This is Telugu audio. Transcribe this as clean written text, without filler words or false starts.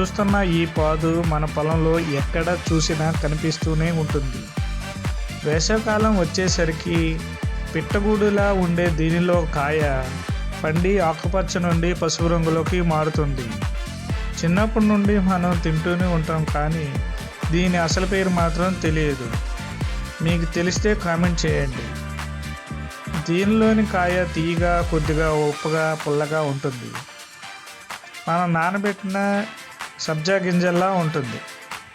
చూస్తున్న ఈ పాదు మన పొలంలో ఎక్కడ చూసినా కనిపిస్తూనే ఉంటుంది. వేసవికాలం వచ్చేసరికి పిట్టగూడులా ఉండే దీనిలో కాయ పండి ఆకుపచ్చ నుండి పసుపు రంగులోకి మారుతుంది. చిన్నప్పటి నుండి మనం తింటూనే ఉంటాం, కానీ దీని అసలు పేరు మాత్రం తెలియదు. మీకు తెలిస్తే కామెంట్ చేయండి. దీనిలోని కాయ తీయగా, కొద్దిగా ఉప్పుగా, పుల్లగా ఉంటుంది. మనం నానబెట్టిన సబ్జా గింజల్లా ఉంటుంది.